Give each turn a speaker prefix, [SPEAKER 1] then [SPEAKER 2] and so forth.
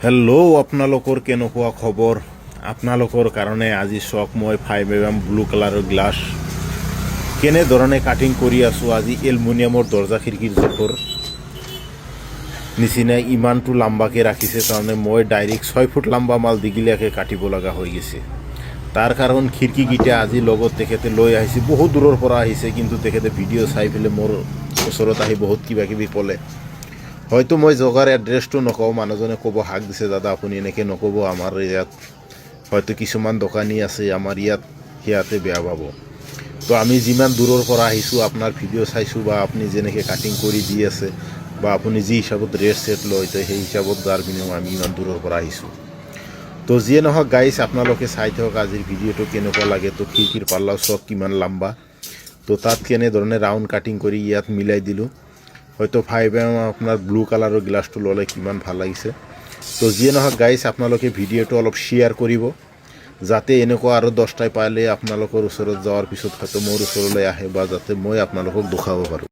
[SPEAKER 1] hello' আপোনালোকৰ কেনেকুৱা খবৰ আপোনালোকৰ কাৰণে আজি চাওক মই 5mm ব্লু কালাৰৰ গ্লাছ কেনেধৰণে কাটিং কৰি আছোঁ আজি এলুমিনিয়ামৰ দৰ্জা খিৰিকীৰ জোখৰ নিচিনা ইমানটো লম্বাকৈ ৰাখিছে কাৰণে মই ডাইৰেক্ট 6 ফুট লম্বা মাল দীঘলীয়াকৈ কাটিব লগা হৈ গৈছে তাৰ কাৰণ খিৰিকীকেইটা আজি লগত তেখেতে লৈ আহিছে বহুত দূৰৰ পৰা আহিছে কিন্তু তেখেতে ভিডিঅ' চাই পেলাই মোৰ ওচৰত আহি বহুত কিবা কিবি ক'লে হয়তো মই জগাৰ এড্ৰেছটো নকওঁ মানুহজনে ক'ব হাক দিছে দাদা আপুনি এনেকৈ নক'ব আমাৰ ইয়াত হয়তো কিছুমান দোকানী আছে আমাৰ ইয়াত সিহঁতে বেয়া পাব তো আমি যিমান দূৰৰ পৰা আহিছোঁ আপোনাৰ ভিডিঅ' চাইছোঁ বা আপুনি যেনেকৈ কাটিং কৰি দি আছে বা আপুনি যি হিচাপত ৰেট চেট লয় তো সেই হিচাপত তাৰ বিনিময়ত আমি ইমান দূৰৰ পৰা আহিছোঁ তো যিয়ে নহওক গাইছ আপোনালোকে চাই থাকক আজিৰ ভিডিঅ'টো কেনেকুৱা লাগে তো খিৰিকীৰ পাল্লাও চক কিমান লম্বা তো তাত কেনেধৰণে ৰাউণ্ড কাটিং কৰি ইয়াত মিলাই দিলোঁ হয়তো 5mm আপোনাৰ ব্লু কালাৰৰ গ্লাছটো ল'লে কিমান ভাল লাগিছে তো যিয়ে নহওক গাইছ আপোনালোকে ভিডিঅ'টো অলপ শ্বেয়াৰ কৰিব যাতে এনেকুৱা আৰু 10টাই পালে আপোনালোকৰ ওচৰত যোৱাৰ পিছত হয়তো মোৰ ওচৰলৈ আহে বা যাতে মই আপোনালোকক দেখাব পাৰোঁ